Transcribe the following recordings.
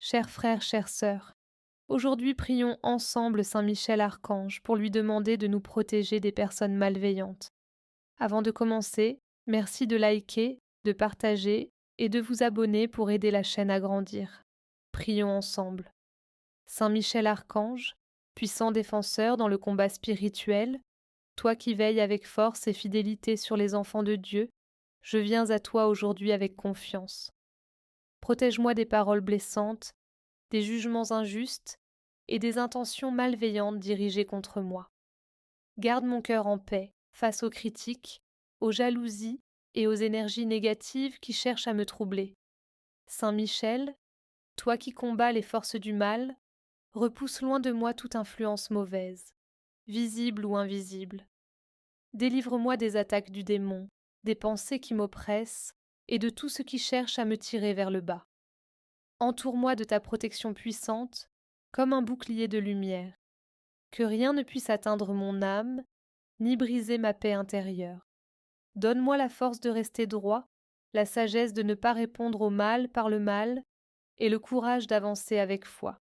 Chers frères, chères sœurs, aujourd'hui prions ensemble Saint Michel Archange pour lui demander de nous protéger des personnes malveillantes. Avant de commencer, merci de liker, de partager et de vous abonner pour aider la chaîne à grandir. Prions ensemble. Saint Michel Archange, puissant défenseur dans le combat spirituel, toi qui veilles avec force et fidélité sur les enfants de Dieu, je viens à toi aujourd'hui avec confiance. Protège-moi des paroles blessantes, des jugements injustes et des intentions malveillantes dirigées contre moi. Garde mon cœur en paix face aux critiques, aux jalousies et aux énergies négatives qui cherchent à me troubler. Saint Michel, toi qui combats les forces du mal, repousse loin de moi toute influence mauvaise, visible ou invisible. Délivre-moi des attaques du démon, des pensées qui m'oppressent et de tout ce qui cherche à me tirer vers le bas. Entoure-moi de ta protection puissante, comme un bouclier de lumière. Que rien ne puisse atteindre mon âme, ni briser ma paix intérieure. Donne-moi la force de rester droit, la sagesse de ne pas répondre au mal par le mal, et le courage d'avancer avec foi.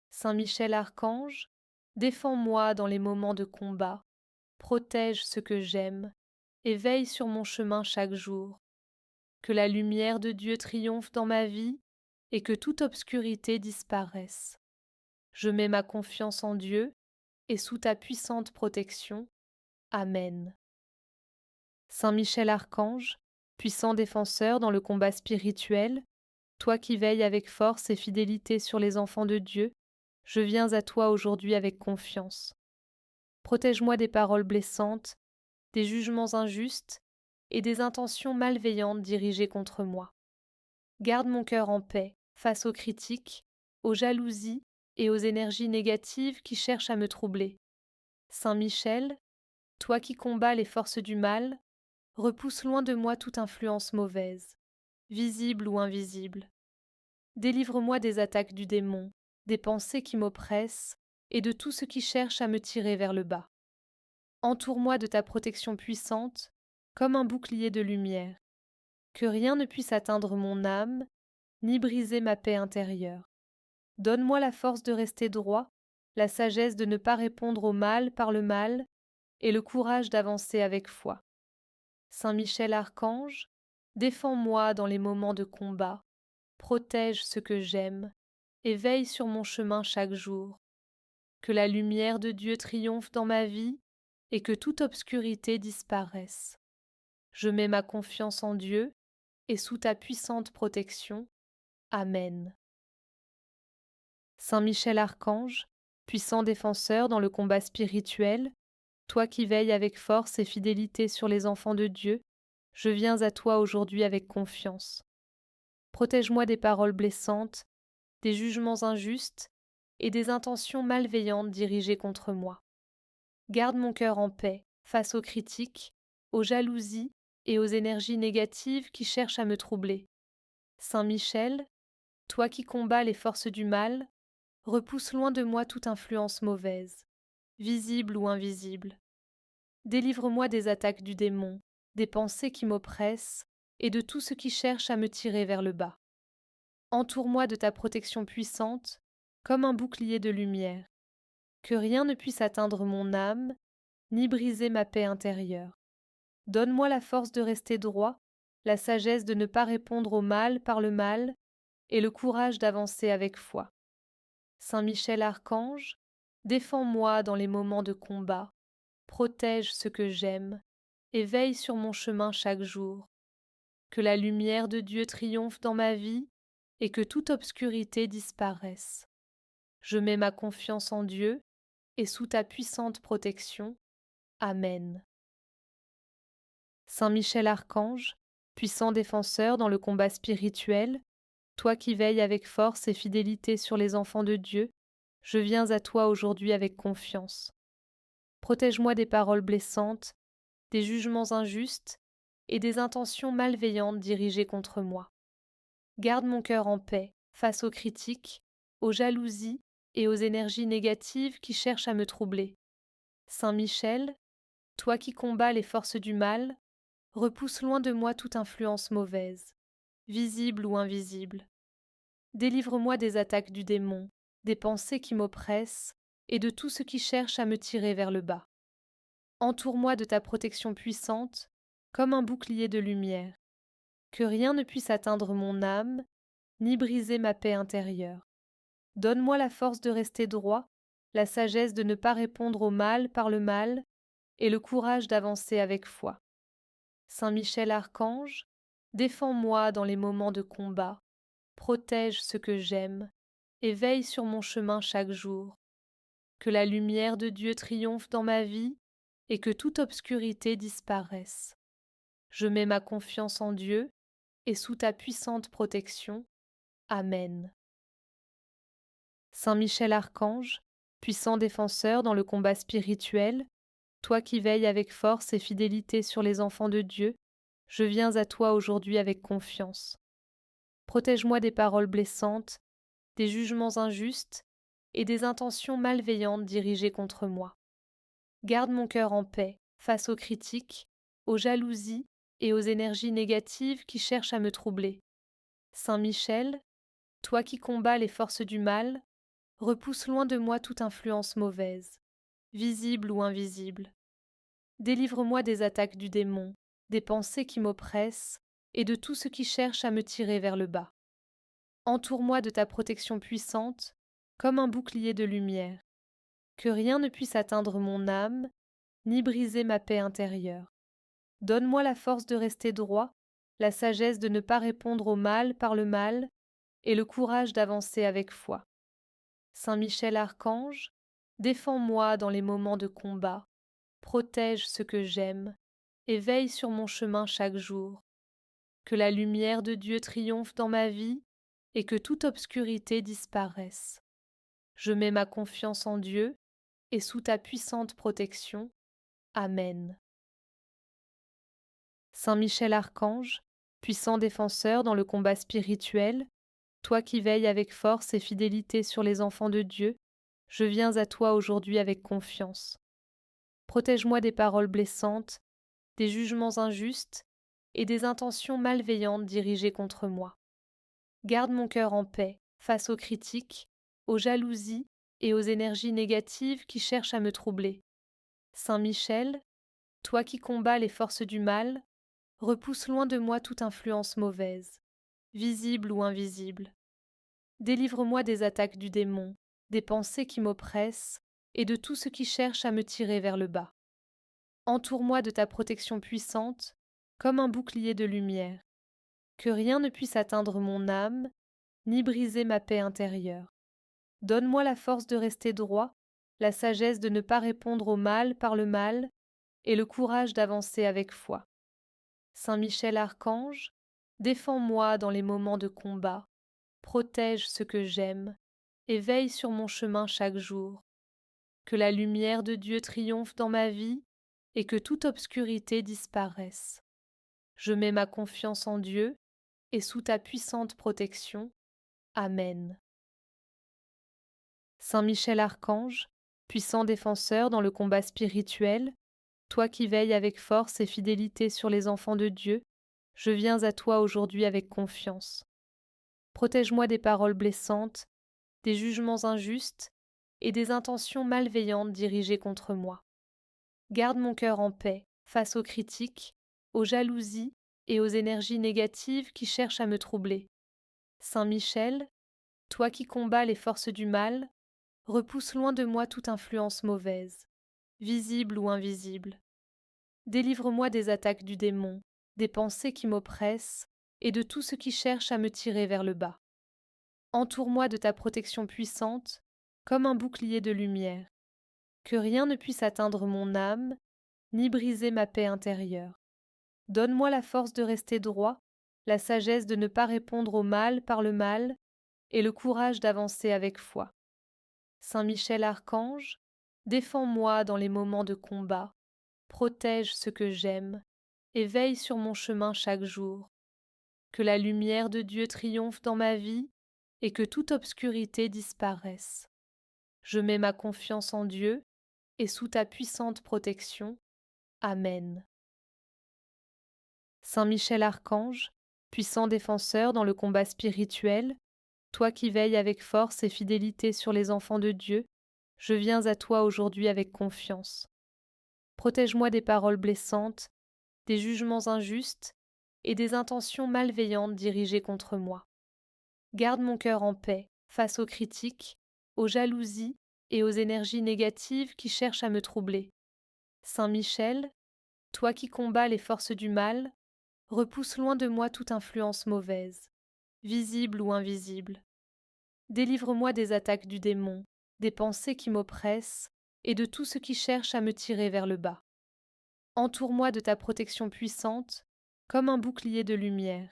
Saint Michel Archange, défends-moi dans les moments de combat, protège ce que j'aime, et veille sur mon chemin chaque jour. Que la lumière de Dieu triomphe dans ma vie, et que toute obscurité disparaisse. Je mets ma confiance en Dieu, et sous ta puissante protection. Amen. Saint Michel Archange, puissant défenseur dans le combat spirituel, toi qui veilles avec force et fidélité sur les enfants de Dieu, je viens à toi aujourd'hui avec confiance. Protège-moi des paroles blessantes, des jugements injustes et des intentions malveillantes dirigées contre moi. Garde mon cœur en paix face aux critiques, aux jalousies et aux énergies négatives qui cherchent à me troubler. Saint Michel, toi qui combats les forces du mal, repousse loin de moi toute influence mauvaise, visible ou invisible. Délivre-moi des attaques du démon, des pensées qui m'oppressent et de tout ce qui cherche à me tirer vers le bas. Entoure-moi de ta protection puissante, comme un bouclier de lumière. Que rien ne puisse atteindre mon âme, ni briser ma paix intérieure. Donne-moi la force de rester droit, la sagesse de ne pas répondre au mal par le mal, et le courage d'avancer avec foi. Saint Michel Archange, défends-moi dans les moments de combat, protège ce que j'aime, et veille sur mon chemin chaque jour. Que la lumière de Dieu triomphe dans ma vie, et que toute obscurité disparaisse. Je mets ma confiance en Dieu, et sous ta puissante protection. Amen. Saint Michel Archange, puissant défenseur dans le combat spirituel, toi qui veilles avec force et fidélité sur les enfants de Dieu, je viens à toi aujourd'hui avec confiance. Protège-moi des paroles blessantes, des jugements injustes et des intentions malveillantes dirigées contre moi. Garde mon cœur en paix face aux critiques, aux jalousies et aux énergies négatives qui cherchent à me troubler. Saint Michel, toi qui combats les forces du mal, repousse loin de moi toute influence mauvaise, visible ou invisible. Délivre-moi des attaques du démon, des pensées qui m'oppressent et de tout ce qui cherche à me tirer vers le bas. Entoure-moi de ta protection puissante, comme un bouclier de lumière. Que rien ne puisse atteindre mon âme, ni briser ma paix intérieure. Donne-moi la force de rester droit, la sagesse de ne pas répondre au mal par le mal, et le courage d'avancer avec foi. Saint Michel Archange, défends-moi dans les moments de combat, protège ce que j'aime, et veille sur mon chemin chaque jour. Que la lumière de Dieu triomphe dans ma vie, et que toute obscurité disparaisse. Je mets ma confiance en Dieu, et sous ta puissante protection. Amen. Saint Michel Archange, puissant défenseur dans le combat spirituel, toi qui veilles avec force et fidélité sur les enfants de Dieu, je viens à toi aujourd'hui avec confiance. Protège-moi des paroles blessantes, des jugements injustes et des intentions malveillantes dirigées contre moi. Garde mon cœur en paix face aux critiques, aux jalousies et aux énergies négatives qui cherchent à me troubler. Saint Michel, toi qui combats les forces du mal, repousse loin de moi toute influence mauvaise, visible ou invisible. Délivre-moi des attaques du démon, des pensées qui m'oppressent et de tout ce qui cherche à me tirer vers le bas. Entoure-moi de ta protection puissante, comme un bouclier de lumière. Que rien ne puisse atteindre mon âme, ni briser ma paix intérieure. Donne-moi la force de rester droit, la sagesse de ne pas répondre au mal par le mal, et le courage d'avancer avec foi. Saint Michel Archange, défends-moi dans les moments de combat, protège ce que j'aime, et veille sur mon chemin chaque jour. Que la lumière de Dieu triomphe dans ma vie, et que toute obscurité disparaisse. Je mets ma confiance en Dieu, et sous ta puissante protection. Amen. Saint Michel Archange, puissant défenseur dans le combat spirituel, toi qui veilles avec force et fidélité sur les enfants de Dieu, je viens à toi aujourd'hui avec confiance. Protège-moi des paroles blessantes, des jugements injustes et des intentions malveillantes dirigées contre moi. Garde mon cœur en paix face aux critiques, aux jalousies et aux énergies négatives qui cherchent à me troubler. Saint Michel, toi qui combats les forces du mal, repousse loin de moi toute influence mauvaise, visible ou invisible. Délivre-moi des attaques du démon, des pensées qui m'oppressent et de tout ce qui cherche à me tirer vers le bas. Entoure-moi de ta protection puissante, comme un bouclier de lumière. Que rien ne puisse atteindre mon âme, ni briser ma paix intérieure. Donne-moi la force de rester droit, la sagesse de ne pas répondre au mal par le mal, et le courage d'avancer avec foi. Saint Michel Archange, défends-moi dans les moments de combat, protège ce que j'aime, et veille sur mon chemin chaque jour. Que la lumière de Dieu triomphe dans ma vie, et que toute obscurité disparaisse. Je mets ma confiance en Dieu, et sous ta puissante protection. Amen. Saint Michel Archange, puissant défenseur dans le combat spirituel, toi qui veilles avec force et fidélité sur les enfants de Dieu, je viens à toi aujourd'hui avec confiance. Protège-moi des paroles blessantes, des jugements injustes et des intentions malveillantes dirigées contre moi. Garde mon cœur en paix face aux critiques, aux jalousies et aux énergies négatives qui cherchent à me troubler. Saint Michel, toi qui combats les forces du mal, repousse loin de moi toute influence mauvaise, visible ou invisible. Délivre-moi des attaques du démon, des pensées qui m'oppressent et de tout ce qui cherche à me tirer vers le bas. Entoure-moi de ta protection puissante, comme un bouclier de lumière. Que rien ne puisse atteindre mon âme, ni briser ma paix intérieure. Donne-moi la force de rester droit, la sagesse de ne pas répondre au mal par le mal, et le courage d'avancer avec foi. Saint Michel Archange, défends-moi dans les moments de combat, protège ce que j'aime, et veille sur mon chemin chaque jour. Que la lumière de Dieu triomphe dans ma vie, et que toute obscurité disparaisse. Je mets ma confiance en Dieu, et sous ta puissante protection. Amen. Saint Michel Archange, puissant défenseur dans le combat spirituel, toi qui veilles avec force et fidélité sur les enfants de Dieu, je viens à toi aujourd'hui avec confiance. Protège-moi des paroles blessantes, des jugements injustes et des intentions malveillantes dirigées contre moi. Garde mon cœur en paix face aux critiques, aux jalousies et aux énergies négatives qui cherchent à me troubler. Saint Michel, toi qui combats les forces du mal, repousse loin de moi toute influence mauvaise, visible ou invisible. Délivre-moi des attaques du démon, des pensées qui m'oppressent et de tout ce qui cherche à me tirer vers le bas. Entoure-moi de ta protection puissante, comme un bouclier de lumière. Que rien ne puisse atteindre mon âme, ni briser ma paix intérieure. Donne-moi la force de rester droit, la sagesse de ne pas répondre au mal par le mal, et le courage d'avancer avec foi. Saint Michel Archange, défends-moi dans les moments de combat, protège ce que j'aime, et veille sur mon chemin chaque jour. Que la lumière de Dieu triomphe dans ma vie, et que toute obscurité disparaisse. Je mets ma confiance en Dieu, et sous ta puissante protection. Amen. Saint Michel Archange, puissant défenseur dans le combat spirituel, Toi qui veilles avec force et fidélité sur les enfants de Dieu, je viens à toi aujourd'hui avec confiance. Protège-moi des paroles blessantes, des jugements injustes et des intentions malveillantes dirigées contre moi. Garde mon cœur en paix face aux critiques, aux jalousies et aux énergies négatives qui cherchent à me troubler. Saint Michel, toi qui combats les forces du mal, repousse loin de moi toute influence mauvaise, visible ou invisible. Délivre-moi des attaques du démon, des pensées qui m'oppressent et de tout ce qui cherche à me tirer vers le bas. Entoure-moi de ta protection puissante, comme un bouclier de lumière.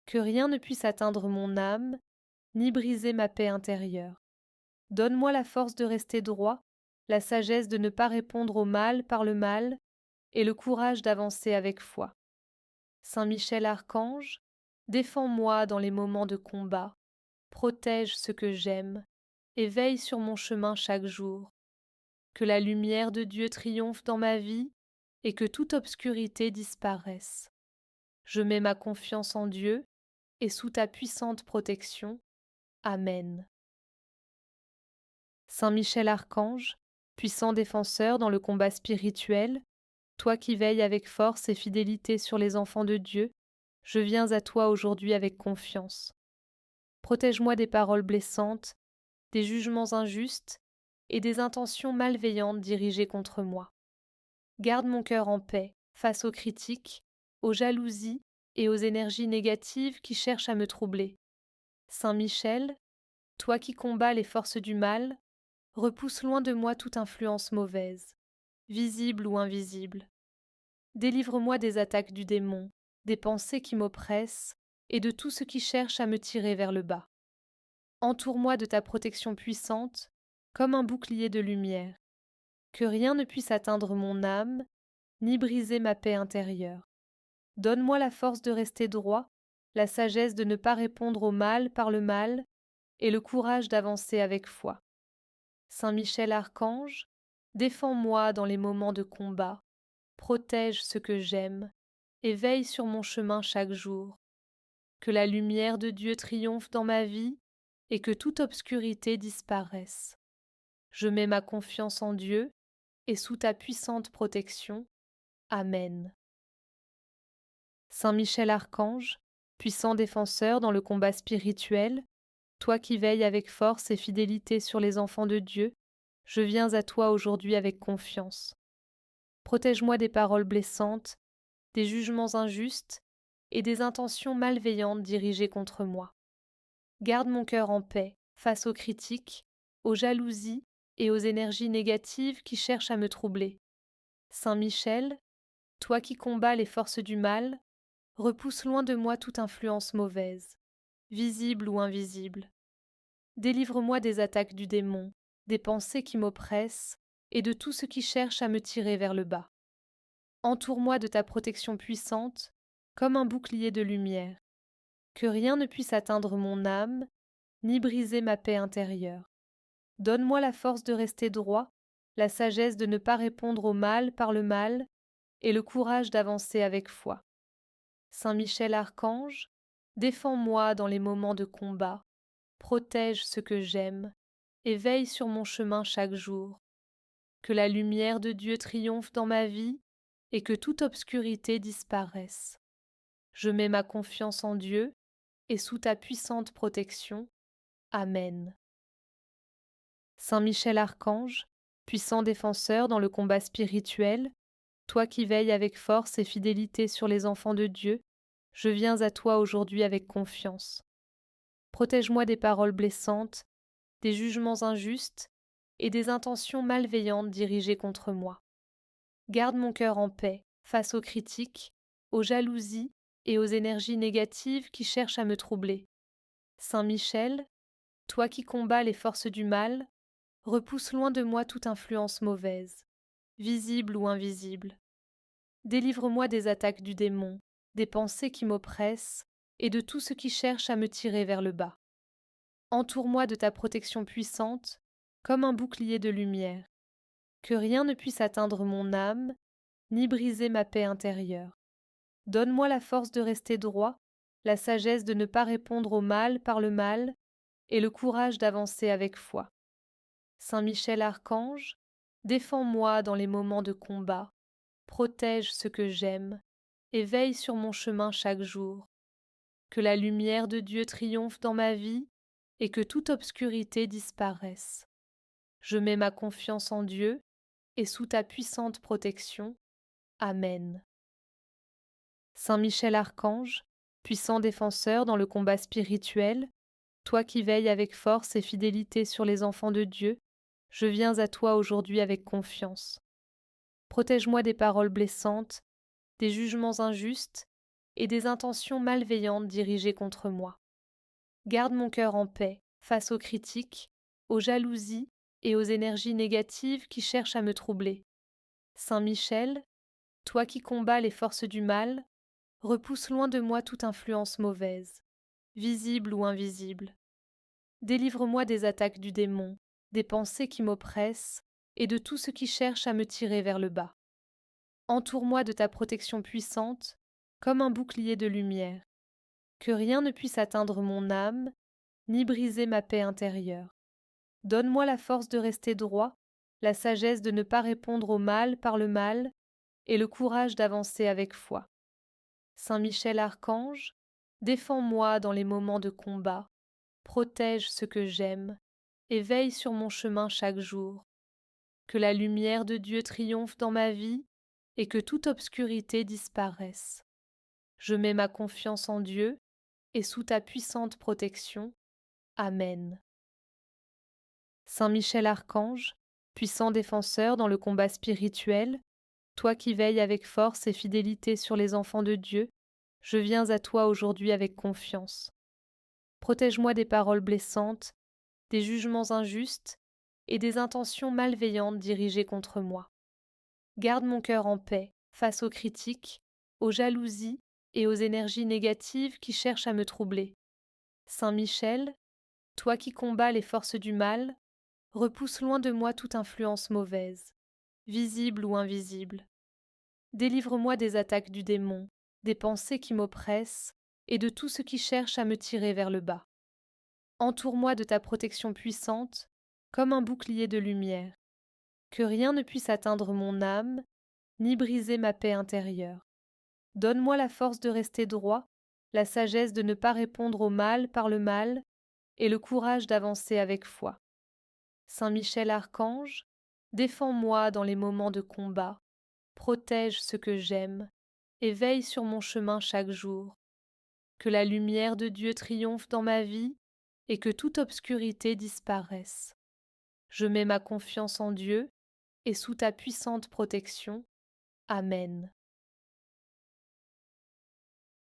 Que rien ne puisse atteindre mon âme, ni briser ma paix intérieure. Donne-moi la force de rester droit, la sagesse de ne pas répondre au mal par le mal, et le courage d'avancer avec foi. Saint Michel Archange, défends-moi dans les moments de combat, protège ce que j'aime, et veille sur mon chemin chaque jour. Que la lumière de Dieu triomphe dans ma vie, et que toute obscurité disparaisse. Je mets ma confiance en Dieu, et sous ta puissante protection. Amen. Saint Michel Archange, puissant défenseur dans le combat spirituel, toi qui veilles avec force et fidélité sur les enfants de Dieu, je viens à toi aujourd'hui avec confiance. Protège-moi des paroles blessantes, des jugements injustes et des intentions malveillantes dirigées contre moi. Garde mon cœur en paix face aux critiques, aux jalousies et aux énergies négatives qui cherchent à me troubler. Saint Michel, toi qui combats les forces du mal, repousse loin de moi toute influence mauvaise, visible ou invisible. Délivre-moi des attaques du démon, des pensées qui m'oppressent et de tout ce qui cherche à me tirer vers le bas. Entoure-moi de ta protection puissante, comme un bouclier de lumière. Que rien ne puisse atteindre mon âme, ni briser ma paix intérieure. Donne-moi la force de rester droit, la sagesse de ne pas répondre au mal par le mal, et le courage d'avancer avec foi. Saint Michel Archange, défends-moi dans les moments de combat, protège ce que j'aime, et veille sur mon chemin chaque jour. Que la lumière de Dieu triomphe dans ma vie, et que toute obscurité disparaisse. Je mets ma confiance en Dieu, et sous ta puissante protection. Amen. Saint Michel Archange, puissant défenseur dans le combat spirituel, toi qui veilles avec force et fidélité sur les enfants de Dieu, je viens à toi aujourd'hui avec confiance. Protège-moi des paroles blessantes, des jugements injustes et des intentions malveillantes dirigées contre moi. Garde mon cœur en paix face aux critiques, aux jalousies et aux énergies négatives qui cherchent à me troubler. Saint Michel, toi qui combats les forces du mal, repousse loin de moi toute influence mauvaise, visible ou invisible. Délivre-moi des attaques du démon, des pensées qui m'oppressent et de tout ce qui cherche à me tirer vers le bas. Entoure-moi de ta protection puissante, comme un bouclier de lumière. Que rien ne puisse atteindre mon âme, ni briser ma paix intérieure. Donne-moi la force de rester droit, la sagesse de ne pas répondre au mal par le mal, et le courage d'avancer avec foi. Saint Michel Archange, défends-moi dans les moments de combat, protège ce que j'aime, et veille sur mon chemin chaque jour. Que la lumière de Dieu triomphe dans ma vie, et que toute obscurité disparaisse. Je mets ma confiance en Dieu, et sous ta puissante protection. Amen. Saint Michel Archange, puissant défenseur dans le combat spirituel, toi qui veilles avec force et fidélité sur les enfants de Dieu, je viens à toi aujourd'hui avec confiance. Protège-moi des paroles blessantes, des jugements injustes et des intentions malveillantes dirigées contre moi. Garde mon cœur en paix face aux critiques, aux jalousies et aux énergies négatives qui cherchent à me troubler. Saint Michel, toi qui combats les forces du mal, repousse loin de moi toute influence mauvaise, visible ou invisible. Délivre-moi des attaques du démon, des pensées qui m'oppressent et de tout ce qui cherche à me tirer vers le bas. Entoure-moi de ta protection puissante, comme un bouclier de lumière. Que rien ne puisse atteindre mon âme, ni briser ma paix intérieure. Donne-moi la force de rester droit, la sagesse de ne pas répondre au mal par le mal, et le courage d'avancer avec foi. Saint Michel Archange, défends-moi dans les moments de combat, protège ce que j'aime et veille sur mon chemin chaque jour. Que la lumière de Dieu triomphe dans ma vie et que toute obscurité disparaisse. Je mets ma confiance en Dieu et sous ta puissante protection. Amen. Saint Michel Archange, puissant défenseur dans le combat spirituel, toi qui veilles avec force et fidélité sur les enfants de Dieu, je viens à toi aujourd'hui avec confiance. Protège-moi des paroles blessantes, des jugements injustes et des intentions malveillantes dirigées contre moi. Garde mon cœur en paix face aux critiques, aux jalousies et aux énergies négatives qui cherchent à me troubler. Saint Michel, toi qui combats les forces du mal, repousse loin de moi toute influence mauvaise, visible ou invisible. Délivre-moi des attaques du démon, des pensées qui m'oppressent et de tout ce qui cherche à me tirer vers le bas. Entoure-moi de ta protection puissante, comme un bouclier de lumière. Que rien ne puisse atteindre mon âme, ni briser ma paix intérieure. Donne-moi la force de rester droit, la sagesse de ne pas répondre au mal par le mal, et le courage d'avancer avec foi. Saint Michel Archange, défends-moi dans les moments de combat, protège ce que j'aime, et veille sur mon chemin chaque jour. Que la lumière de Dieu triomphe dans ma vie, et que toute obscurité disparaisse. Je mets ma confiance en Dieu, et sous ta puissante protection. Amen. Saint Michel Archange, puissant défenseur dans le combat spirituel, toi qui veilles avec force et fidélité sur les enfants de Dieu, je viens à toi aujourd'hui avec confiance. Protège-moi des paroles blessantes, des jugements injustes et des intentions malveillantes dirigées contre moi. Garde mon cœur en paix face aux critiques, aux jalousies et aux énergies négatives qui cherchent à me troubler. Saint Michel, toi qui combats les forces du mal, repousse loin de moi toute influence mauvaise, visible ou invisible. Délivre-moi des attaques du démon, des pensées qui m'oppressent et de tout ce qui cherche à me tirer vers le bas. Entoure-moi de ta protection puissante, comme un bouclier de lumière. Que rien ne puisse atteindre mon âme, ni briser ma paix intérieure. Donne-moi la force de rester droit, la sagesse de ne pas répondre au mal par le mal, et le courage d'avancer avec foi. Saint Michel Archange, défends-moi dans les moments de combat, protège ce que j'aime, et veille sur mon chemin chaque jour. Que la lumière de Dieu triomphe dans ma vie, et que toute obscurité disparaisse. Je mets ma confiance en Dieu, et sous ta puissante protection. Amen.